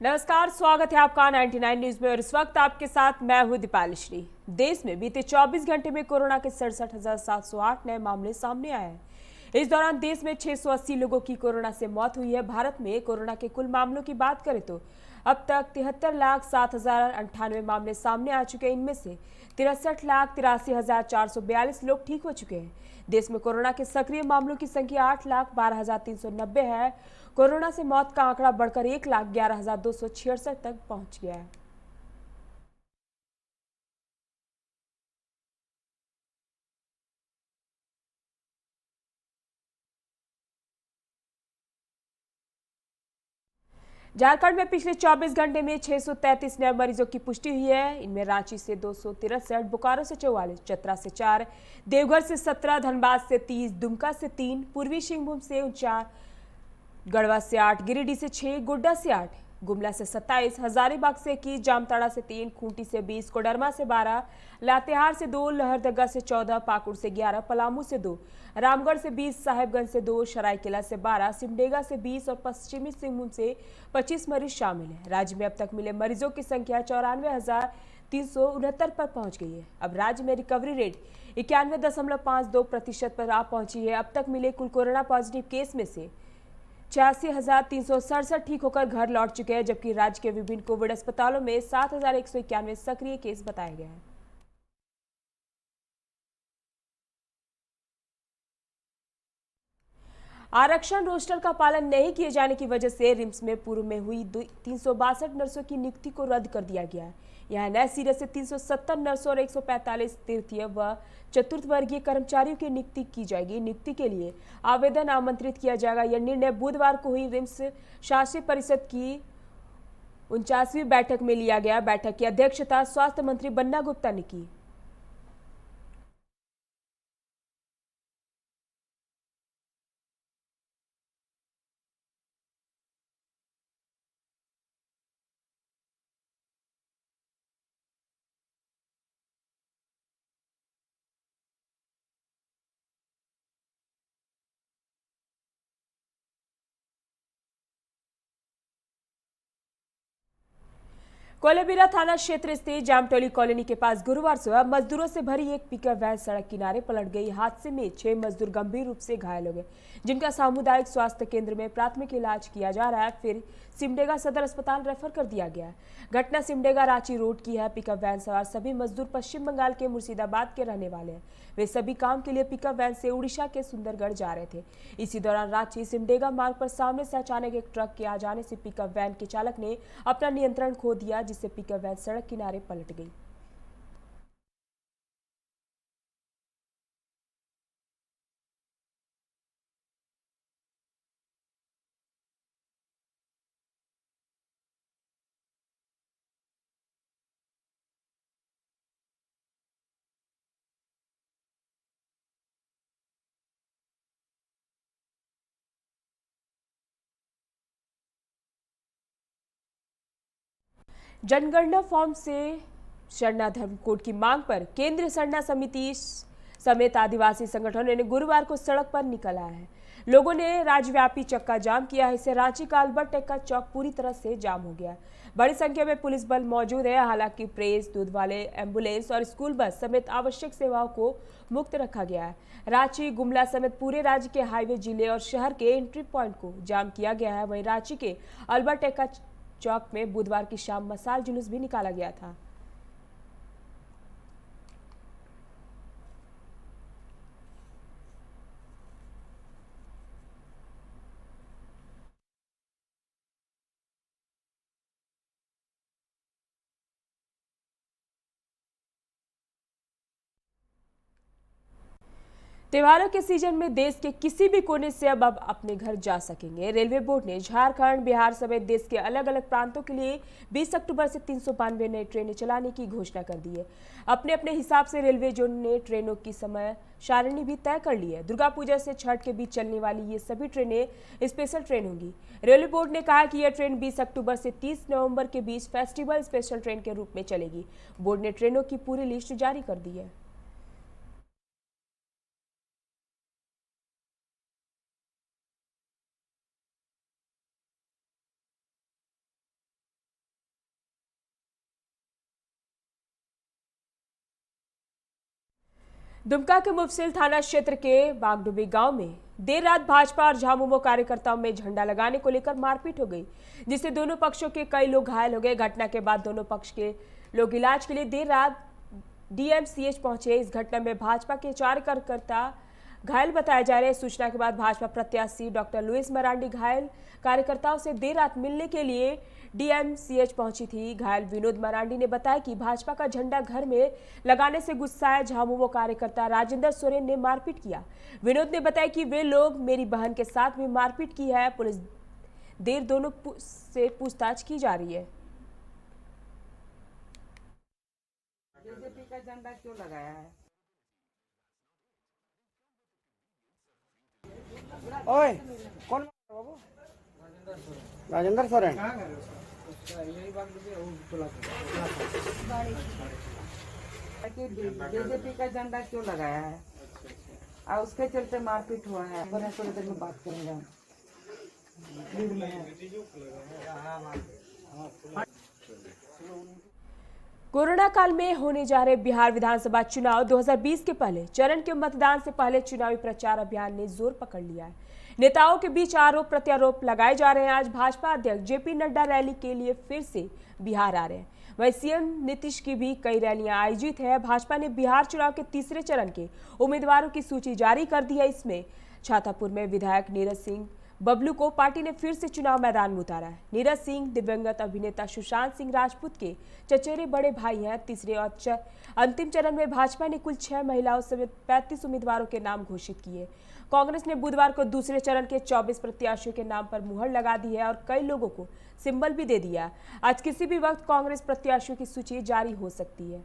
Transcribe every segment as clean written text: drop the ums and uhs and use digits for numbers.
नमस्कार, स्वागत है आपका 99 न्यूज में और इस वक्त आपके साथ मैं हूं दीपाली श्री। देश में बीते 24 घंटे में कोरोना के 67,708 नए मामले सामने आए हैं। इस दौरान देश में 680 लोगों की कोरोना से मौत हुई है। भारत में कोरोना के कुल मामलों की बात करें तो अब तक 73,07,098 मामले सामने आ चुके हैं। इनमें से 63,83,442 लोग ठीक हो चुके हैं। देश में कोरोना के सक्रिय मामलों की संख्या 8,12,390 है। कोरोना से मौत का आंकड़ा बढ़कर 1,11,266 तक पहुंच गया है। झारखंड में पिछले 24 घंटे में 633 नए मरीजों की पुष्टि हुई है। इनमें रांची से 263, बोकारो से 44, चतरा से 4, देवघर से 17, धनबाद से 30, दुमका से 3, पूर्वी सिंहभूम से 4, गढ़वा से 8, गिरिडीह से 6, गोड्डा से 8, गुमला से 27, हजारीबाग से 21, जामताड़ा से 3, खूंटी से 20, कोडरमा से 12, लातेहार से 2, लहरदगा से 14, पाकुड़ से 11, पलामू से 2, रामगढ़ से 20, साहेबगंज से 2, सरायकेला से 12, सिमडेगा से 20 और पश्चिमी सिंहभूम से 25 मरीज शामिल हैं। राज्य में अब तक मिले मरीजों की संख्या 94,369 पर पहुंच गई है। अब राज्य में रिकवरी रेट 91.52% पर आ पहुंची है। अब तक मिले कुल कोरोना पॉजिटिव केस में से 86,367 ठीक होकर घर लौट चुके हैं, जबकि राज्य के विभिन्न कोविड अस्पतालों में 7,191 सक्रिय केस बताए गए हैं। आरक्षण रोस्टर का पालन नहीं किए जाने की वजह से रिम्स में पूर्व में हुई 362 नर्सों की नियुक्ति को रद्द कर दिया गया है। यहां नए सिरे से 370 नर्सों और 145 तृतीय व चतुर्थ वर्गीय कर्मचारियों की नियुक्ति की जाएगी। नियुक्ति के लिए आवेदन आमंत्रित किया जाएगा। यह निर्णय बुधवार को हुई रिम्स शासी परिषद की 49वीं बैठक में लिया गया। बैठक की अध्यक्षता स्वास्थ्य मंत्री बन्ना गुप्ता ने की। कोलेबिरा थाना क्षेत्र स्थित जामटोली कॉलोनी के पास गुरुवार सुबह मजदूरों से भरी एक पिकअप वैन सड़क किनारे पलट गई। हादसे में 6 मजदूर गंभीर रूप से घायल हो गए, जिनका सामुदायिक स्वास्थ्य केंद्र में प्राथमिक इलाज किया जा रहा है। फिर सिमडेगा सदर अस्पताल रेफर कर दिया गया है। घटना सिमडेगा रांची रोड की है। पिकअप वैन सवार सभी मजदूर पश्चिम बंगाल के मुर्शिदाबाद के रहने वाले हैं। वे सभी काम के लिए पिकअप वैन से उड़ीसा के सुंदरगढ़ जा रहे थे। इसी दौरान रांची सिमडेगा मार्ग पर सामने से अचानक एक ट्रक के आ जाने से पिकअप वैन के चालक ने अपना नियंत्रण खो दिया, जिससे पिकअप वैन सड़क किनारे पलट गई। जनगणना फॉर्म से सरना धर्म कोड की मांग पर केंद्रीय सरना समिति समेत आदिवासी संगठनों ने गुरुवार को सड़क पर निकल आए हैं। लोगों ने राज्यव्यापी चक्का जाम किया है। इससे रांची का अल्बर्ट एक्का चौक पूरी तरह से जाम हो गया। बड़ी संख्या में पुलिस बल मौजूद है। हालांकि प्रेस, दूध वाले, एम्बुलेंस और स्कूल बस समेत आवश्यक सेवाओं को मुक्त रखा गया है। रांची, गुमला समेत पूरे राज्य के हाईवे, जिले और शहर के एंट्री पॉइंट को जाम किया गया है। वहीं रांची के अल्बर्ट एक्का चौक में बुधवार की शाम मसाल जुलूस भी निकाला गया था। त्योहारों के सीजन में देश के किसी भी कोने से अब आप अपने घर जा सकेंगे। रेलवे बोर्ड ने झारखंड, बिहार समेत देश के अलग अलग प्रांतों के लिए 20 अक्टूबर से 392 नई ट्रेनें चलाने की घोषणा कर दी है। अपने अपने हिसाब से रेलवे जोन ने ट्रेनों की समय सारणी भी तय कर ली है। दुर्गा पूजा से छठ के बीच चलने वाली ये सभी ट्रेनें स्पेशल ट्रेन होंगी। रेलवे बोर्ड ने कहा कि यह ट्रेन 20 अक्टूबर से 30 नवंबर के बीच फेस्टिवल स्पेशल ट्रेन के रूप में चलेगी। बोर्ड ने ट्रेनों की पूरी लिस्ट जारी कर दी है। दुमका के मुफस्सिल थाना क्षेत्र के बागडुबी गांव में देर रात भाजपा और झामुमो कार्यकर्ताओं में झंडा लगाने को लेकर मारपीट हो गई, जिससे दोनों पक्षों के कई लोग घायल हो गए। घटना के बाद दोनों पक्ष के लोग इलाज के लिए देर रात डीएमसीएच पहुंचे। इस घटना में भाजपा के 4 कार्यकर्ता घायल बताए जा रहे हैं। सूचना के बाद भाजपा प्रत्याशी डॉक्टर लुइस मरांडी घायल कार्यकर्ताओं से देर रात मिलने के लिए डीएमसीएच पहुंची थी। घायल विनोद मरांडी ने बताया कि भाजपा का झंडा घर में लगाने से गुस्साए झामुमो कार्यकर्ता राजेंद्र सोरेन ने मारपीट किया। विनोद ने बताया कि वे लोग मेरी बहन के साथ भी मारपीट की है। पुलिस देर दोनों से पूछताछ की जा रही है। बीजेपी का झंडा क्यों लगाया है? ओए कौन बाबू? राजेंद्र सोरेन। बीजेपी का झंडा क्यों लगाया है और उसके चलते मारपीट हुआ है। थोड़ी देर में बात करेंगे। भीड़ में है। कोरोना काल में होने जा रहे बिहार विधानसभा चुनाव 2020 के पहले चरण के मतदान से पहले चुनावी प्रचार अभियान ने जोर पकड़ लिया है। नेताओं के बीच आरोप प्रत्यारोप लगाए जा रहे हैं। आज भाजपा अध्यक्ष जेपी नड्डा रैली के लिए फिर से बिहार आ रहे हैं। वहीं सीएम नीतीश की भी कई रैलियां आयोजित है। भाजपा ने बिहार चुनाव के तीसरे चरण के उम्मीदवारों की सूची जारी कर दी है। इसमें छातापुर में विधायक नीरज सिंह बबलू को पार्टी ने फिर से चुनाव मैदान में उतारा है। नीरज सिंह दिवंगत अभिनेता सुशांत सिंह राजपूत के चचेरे बड़े भाई हैं। तीसरे और अंतिम चरण में भाजपा ने कुल 6 महिलाओं समेत 35 उम्मीदवारों के नाम घोषित किए। कांग्रेस ने बुधवार को दूसरे चरण के 24 प्रत्याशियों के नाम पर मुहर लगा दी है और कई लोगों को सिंबल भी दे दिया। आज किसी भी वक्त कांग्रेस प्रत्याशियों की सूची जारी हो सकती है।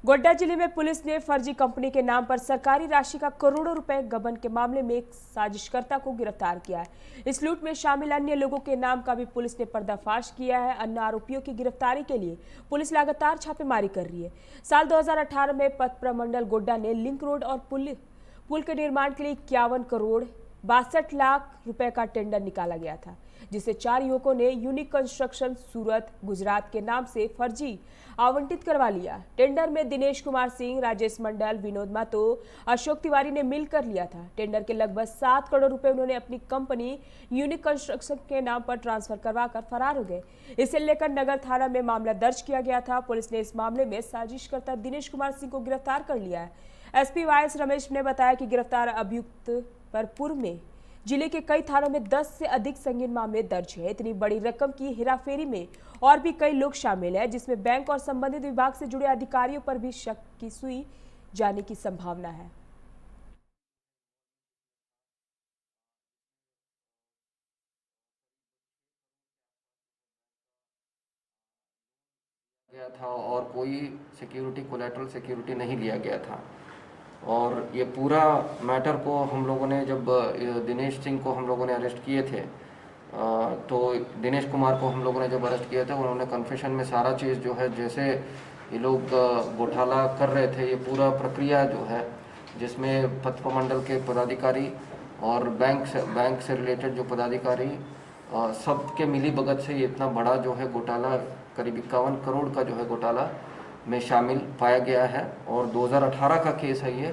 गोड्डा जिले में पुलिस ने फर्जी कंपनी के नाम पर सरकारी राशि का करोड़ों रुपए गबन के मामले में एक साजिशकर्ता को गिरफ्तार किया है। इस लूट में शामिल अन्य लोगों के नाम का भी पुलिस ने पर्दाफाश किया है। अन्य आरोपियों की गिरफ्तारी के लिए पुलिस लगातार छापेमारी कर रही है। साल 2018 में पथ प्रमंडल गोड्डा ने लिंक रोड और पुल के निर्माण के लिए 51 करोड़ 62 लाख रुपए का टेंडर निकाला गया था, जिसे 4 युवकों ने यूनिक कंस्ट्रक्शन सूरत गुजरात के नाम से फर्जी आवंटित करवा लिया। टेंडर में दिनेश कुमार सिंह, राजेश मंडल, विनोद मातो, अशोक तिवारी ने मिलकर लिया था। टेंडर के लगभग 7 करोड़ रुपए उन्होंने अपनी कंपनी यूनिक कंस्ट्रक्शन के नाम पर ट्रांसफर करवाकर फरार हो गए। इसे लेकर नगर थाना में मामला दर्ज किया गया था। पुलिस ने इस मामले में साजिशकर्ता दिनेश कुमार सिंह को गिरफ्तार कर लिया है। एसपी वाईएस रमेश ने बताया कि गिरफ्तार अभियुक्त पर पूर्व में जिले के कई थानों में 10 से अधिक संगीन मामले दर्ज है। इतनी बड़ी रकम की हेराफेरी में और भी कई लोग शामिल हैं, जिसमें बैंक और संबंधित विभाग से जुड़े अधिकारियों पर भी शक की सुई जाने की संभावना है। गया था और कोई सिक्योरिटी कोलैटरल सिक्योरिटी नहीं लिया गया था। और ये पूरा मैटर को हम लोगों ने जब दिनेश सिंह को हम लोगों ने अरेस्ट किए थे, तो दिनेश कुमार को हम लोगों ने जब अरेस्ट किया था, उन्होंने कन्फेशन में सारा चीज़ जो है जैसे ये लोग घोटाला कर रहे थे, ये पूरा प्रक्रिया जो है जिसमें पथ प्रमंडल के पदाधिकारी और बैंक से रिलेटेड जो पदाधिकारी सबके मिली भगत से ये इतना बड़ा जो है घोटाला करीब 51 करोड़ का जो है घोटाला में शामिल पाया गया है और 2018 का केस है ये।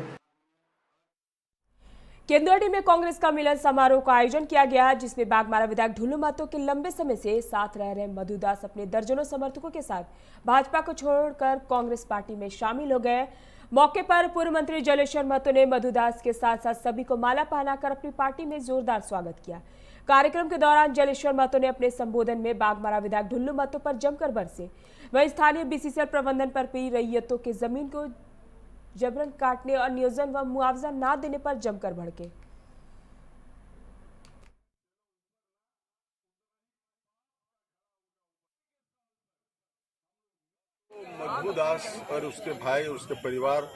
केंद्रडी में कांग्रेस का मिलन समारोह का आयोजन किया गया, जिसमें बागमारा विधायक ढुल्लू महतो के लंबे समय से साथ रह रहे मधु दास अपने दर्जनों समर्थकों के साथ भाजपा को छोड़कर कांग्रेस पार्टी में शामिल हो गए। मौके पर पूर्व मंत्री जलेश्वर महतो ने मधु दास के साथ साथ सभी को माला पहनाकर अपनी पार्टी में जोरदार स्वागत किया। कार्यक्रम के दौरान जलेश्वर महतो ने अपने संबोधन में बागमारा विधायक ढुल्लू महतो पर जमकर बरसे। वहीं स्थानीय बीसीसीएल प्रबंधन पर भी रैयतों के जमीन को जबरन काटने और नियोजन व मुआवजा न देने पर जमकर भड़के। मधु दास और उसके भाई, उसके परिवार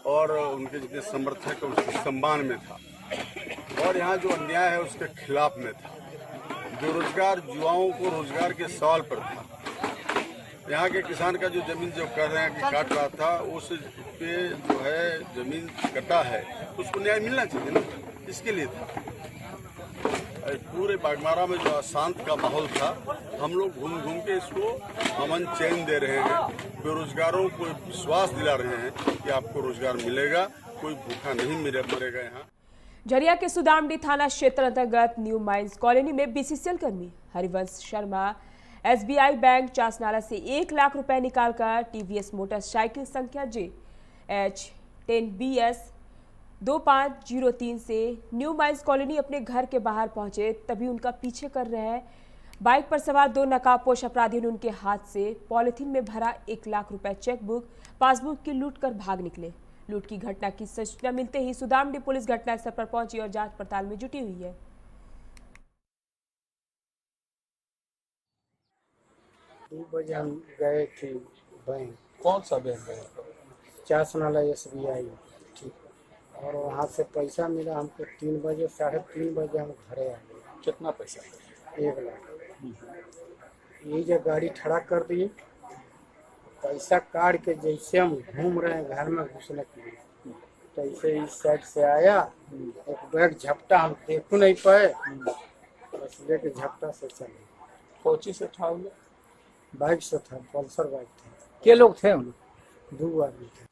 और उनके जितने समर्थक उसके सम्मान में था और यहाँ जो अन्याय है उसके खिलाफ में था। बेरोजगार युवाओं को रोजगार के सवाल पर था। यहाँ के किसान का जो जमीन जो कर रहे हैं कि काट रहा था, उस पे जो है जमीन कटा है, उसको न्याय मिलना चाहिए ना, इसके लिए था। पूरे बागमारा में जो अशांत का माहौल था, हम लोग घूम घूम के इसको अमन चैन दे रहे हैं। बेरोजगारों को विश्वास दिला रहे हैं कि आपको रोजगार मिलेगा, कोई भूखा नहीं मरेगा यहाँ। झरिया के सुदामडी थाना क्षेत्र अंतर्गत न्यू माइंस कॉलोनी में बीसीसीएल कर्मी हरिवंश शर्मा एसबीआई बैंक चासनाला से 1 लाख रुपए निकालकर टीवीएस मोटरसाइकिल संख्या JH10BS 2503 से न्यू माइंस कॉलोनी अपने घर के बाहर पहुंचे, तभी उनका पीछे कर रहे बाइक पर सवार 2 नकाबपोश अपराधियों ने उनके हाथ से पॉलिथीन में भरा 1 लाख रुपए चेकबुक पासबुक की लूट कर भाग निकले। लूट की घटना की सूचना मिलते ही सुदामडी पुलिस घटनास्थल पर पहुंची और जांच पड़ताल में जुटी हुई है। 2 बजे हम गए थे बैंक। कौन सा बैंक है? चासनाला SBI। ठीक। और वहाँ से पैसा मिला हमको 3 बजे, 3:30 बजे हम घरे आ गए। कितना पैसा? 1 लाख। यही जो गाड़ी खड़ा कर दी, पैसा काट के जैसे हम घूम रहे हैं घर में घुसने के लिए, तैसे इस साइड से आया, एक बैग झपटा, हम देखो नहीं पाए, बस लेके झपटा से चले। कोची से था? बाइक से था, पल्सर बाइक था। के लोग थे उन? 2 आदमी थे।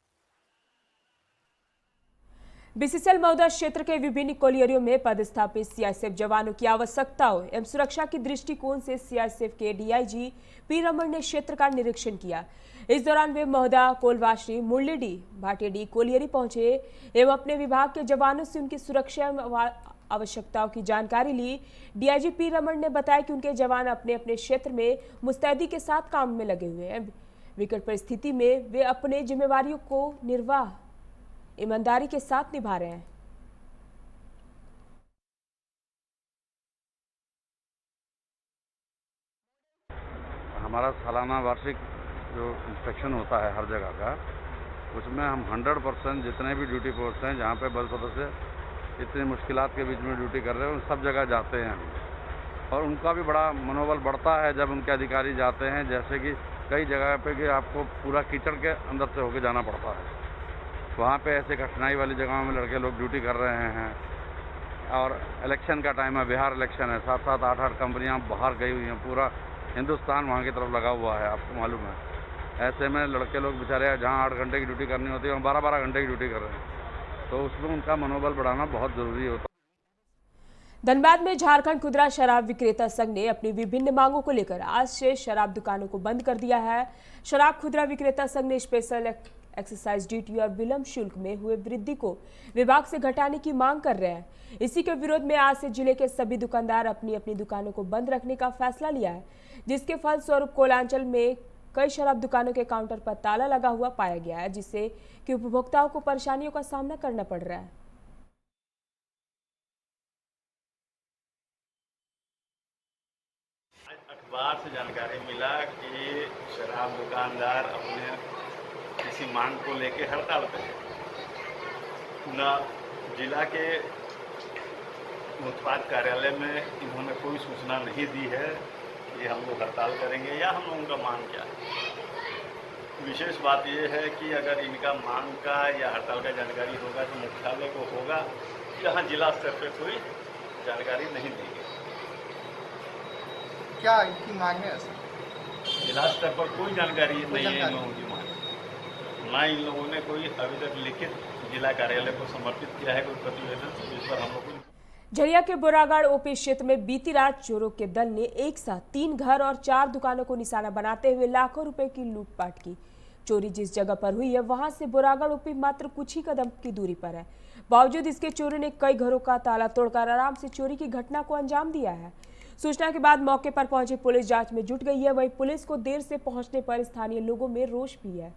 बीसीसीएल मौदा क्षेत्र के विभिन्न कोलियरियों में पदस्थापित सीआईएसएफ जवानों की आवश्यकताओं एवं सुरक्षा की दृष्टिकोण से सीआईएसएफ के डीआईजी पी रमन ने क्षेत्र का निरीक्षण किया। इस दौरान वे मौदा, कोलवाश्री, मुरलीडी, भाटेडी, कोलियरी पहुंचे एवं अपने विभाग के जवानों से उनकी सुरक्षा आवश्यकताओं की जानकारी ली। डीआईजी पी रमन ने बताया कि उनके जवान अपने अपने क्षेत्र में मुस्तैदी के साथ काम में लगे हुए हैं। विकट परिस्थिति में वे अपने जिम्मेवारियों को निर्वाह ईमानदारी के साथ निभा रहे हैं। हमारा सालाना वार्षिक जो इंस्पेक्शन होता है हर जगह का, उसमें हम 100% जितने भी ड्यूटी पोस्ट हैं जहाँ पे बल सदस्य इतनी मुश्किलात के बीच में ड्यूटी कर रहे हैं, उन सब जगह जाते हैं और उनका भी बड़ा मनोबल बढ़ता है जब उनके अधिकारी जाते हैं। जैसे कि कई जगह पे कि आपको पूरा कीचड़ के अंदर से होके जाना पड़ता है, वहाँ पे ऐसे कठिनाई वाली जगहों में लड़के लोग ड्यूटी कर रहे हैं। और इलेक्शन का टाइम है, बिहार इलेक्शन है, 7-7, 8-8 कंपनियाँ बाहर गई हुई हैं, पूरा हिंदुस्तान वहाँ की तरफ लगा हुआ है, आपको मालूम है। ऐसे में लड़के लोग बेचारे जहाँ 8 घंटे की ड्यूटी करनी होती है वहाँ 12-12 घंटे की ड्यूटी कर रहे हैं, तो उसमें उनका मनोबल बढ़ाना बहुत ज़रूरी होता है। धनबाद में झारखंड खुदरा शराब विक्रेता संघ ने अपनी विभिन्न मांगों को लेकर आज से शराब दुकानों को बंद कर दिया है। शराब खुदरा विक्रेता संघ ने स्पेशल एक्साइज ड्यूटी और विलंब शुल्क में हुए वृद्धि को विभाग से घटाने की मांग कर रहे हैं। इसी के विरोध में आज से जिले के सभी दुकानदार अपनी अपनी दुकानों को बंद रखने का फैसला लिया है, जिसके फलस्वरूप कोलांचल में कई शराब दुकानों के काउंटर पर ताला लगा हुआ पाया गया है, जिससे कि उपभोक्ताओं को परेशानियों का सामना करना पड़ रहा है। अखबार से जानकारी मिला कि शराब दुकानदार अपने किसी मांग को लेकर हड़ताल पर है। न जिला के उत्पाद कार्यालय में इन्होंने कोई सूचना नहीं दी है कि हम लोग हड़ताल करेंगे या हम लोगों का मांग क्या है। विशेष बात यह है कि अगर इनका मांग का या हड़ताल का जानकारी होगा तो मुख्यालय को होगा, जहाँ जिला स्तर पर कोई जानकारी नहीं दी गई। क्या इनकी मांग है? जिला स्तर पर कोई जानकारी नहीं है इन लोगों की मांग। ना इन लोगों ने कोई अभी तक लिखित जिला कार्यालय को समर्पित किया है कोई प्रतिवेदन, जिस पर हम लोग। झरिया के बोरागढ़ ओपी क्षेत्र में बीती रात चोरों के दल ने एक साथ 3 घर और 4 दुकानों को निशाना बनाते हुए लाखों रुपए की लूटपाट की। चोरी जिस जगह पर हुई है वहां से बोरागढ़ ओपी मात्र कुछ ही कदम की दूरी पर है। बावजूद इसके चोरों ने कई घरों का ताला तोड़कर आराम से चोरी की घटना को अंजाम दिया है। सूचना के बाद मौके पर पहुंची पुलिस जांच में जुट गई है। वहीं पुलिस को देर से पहुंचने पर स्थानीय लोगों में रोष भी है।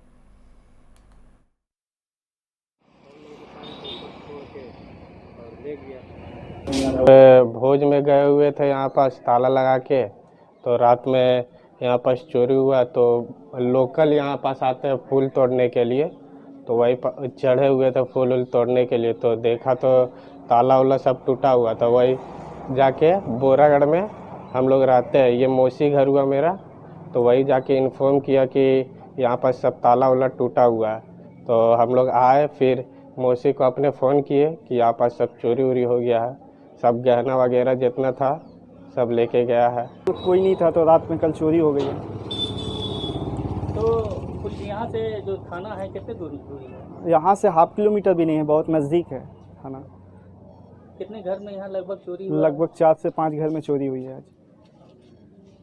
भोज में गए हुए थे, यहाँ पास ताला लगा के, तो रात में यहाँ पास चोरी हुआ। तो लोकल यहाँ पास आते हैं फूल तोड़ने के लिए, तो वही चढ़े हुए थे फूल तोड़ने के लिए, तो देखा तो ताला वाला सब टूटा हुआ था। वही जाके बोरागढ़ में हम लोग रहते हैं, ये मौसी घर हुआ मेरा, तो वही जाके इन्फॉर्म किया कि यहाँ पर सब ताला वाला टूटा हुआ है। तो हम लोग आए, फिर मौसी को अपने फ़ोन किए कि यहाँ पर सब चोरी वोरी हो गया है। सब गहना वगैरह जितना था सब लेके गया है। तो कोई नहीं था, तो रात में कल चोरी हो गई है। तो कुछ यहाँ से जो थाना है कितने दूरी है? यहाँ से 0.5 किलोमीटर भी नहीं है, बहुत नज़दीक है थाना। कितने घर में यहाँ लगभग चोरी हुआ? लगभग 4 से 5 घर में चोरी हुई है आज।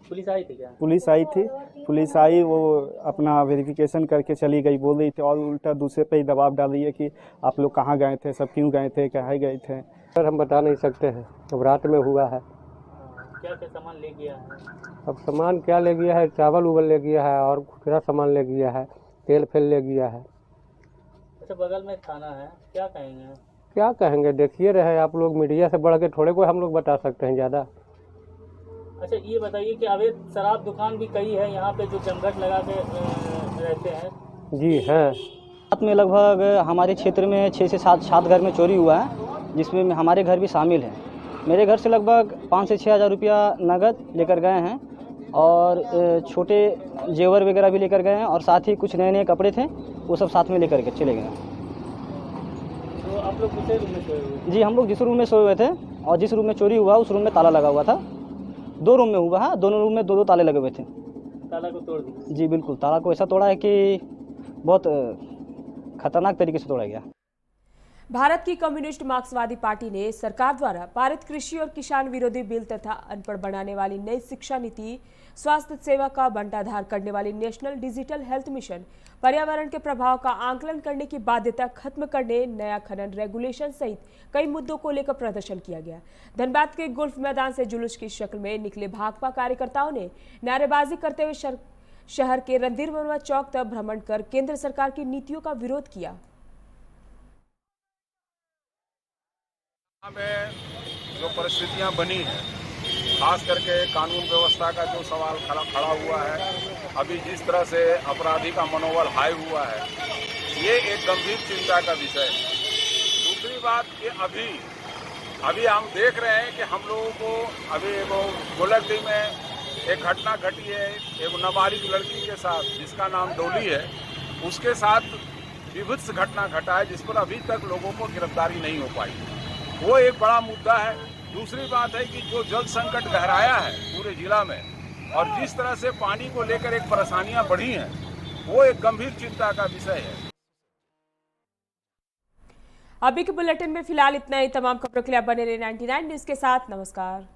पुलिस आई थी क्या? पुलिस आई थी, पुलिस आई, वो अपना वेरिफिकेशन करके चली गई, बोल रही थी, और उल्टा दूसरे पे ही दबाव डाल रही है कि आप लोग कहाँ गए थे, सब क्यों गए थे, कहाँ गए थे। सर हम बता नहीं सकते हैं, अब रात में हुआ है। क्या क्या सामान ले गया है? अब सामान क्या ले गया है, चावल उवल ले गया है और खुदरा सामान ले गया है, तेल फेल ले गया है। अच्छा, बगल में थाना है, क्या कहेंगे? क्या कहेंगे, देखिए रहे आप लोग, मीडिया से बढ़ के थोड़े कोई हम लोग बता सकते हैं ज़्यादा। अच्छा ये बताइए कि अवैध शराब दुकान भी कई है यहाँ पे जो जमघट लगा के रहते हैं? जी हैं। रात में लगभग हमारे क्षेत्र में 6 से 7 घर में चोरी हुआ है, जिसमें हमारे घर भी शामिल है। मेरे घर से लगभग 5 से 6 हज़ार रुपया नगद लेकर गए हैं और छोटे जेवर वगैरह भी लेकर गए हैं, और साथ ही कुछ नए नए कपड़े थे वो सब साथ में लेकर के चले गए। तो आप लोग किस रूम में सोए हुए? जी हम लोग जिस रूम में सोए हुए थे, और जिस रूम में चोरी हुआ उस रूम में ताला लगा हुआ था। 2 रूम में हुआ है, दोनों रूम में 2-2 ताले लगे हुए थे। ताला को तोड़ दिया? जी बिल्कुल, ताला को ऐसा तोड़ा है कि बहुत खतरनाक तरीके से तोड़ा गया। भारत की कम्युनिस्ट मार्क्सवादी पार्टी ने सरकार द्वारा पारित कृषि और किसान विरोधी बिल तथा अनपढ़ बनाने वाली नई शिक्षा नीति, स्वास्थ्य सेवा का बंटाधार करने वाली नेशनल डिजिटल हेल्थ मिशन, पर्यावरण के प्रभाव का आकलन करने की बाध्यता खत्म करने, नया खनन रेगुलेशन सहित कई मुद्दों को लेकर प्रदर्शन किया गया। धनबाद के गोल्फ मैदान से जुलूस की शक्ल में निकले भाकपा कार्यकर्ताओं ने नारेबाजी करते हुए शहर के रणधीर वर्मा चौक तक भ्रमण कर केंद्र सरकार की नीतियों का विरोध किया। में जो परिस्थितियां बनी हैं, खास करके कानून व्यवस्था का जो सवाल खड़ा हुआ है, अभी जिस तरह से अपराधी का मनोबल हाई हुआ है, ये एक गंभीर चिंता का विषय है। दूसरी बात कि अभी हम देख रहे हैं कि हम लोगों को अभी गोलकडी में एक घटना घटी है, एक नाबालिग लड़की के साथ जिसका नाम डोली है, उसके साथ विभत्स घटना घटा है जिस पर अभी तक लोगों को गिरफ्तारी नहीं हो पाई। वो एक बड़ा मुद्दा है। दूसरी बात है कि जो जल संकट गहराया है पूरे जिला में, और जिस तरह से पानी को लेकर एक परेशानियां बढ़ी हैं, वो एक गंभीर चिंता का विषय है। अभी के बुलेटिन में फिलहाल इतना ही। तमाम खबरों के लिए आप बने रहे 99 न्यूज के साथ। नमस्कार।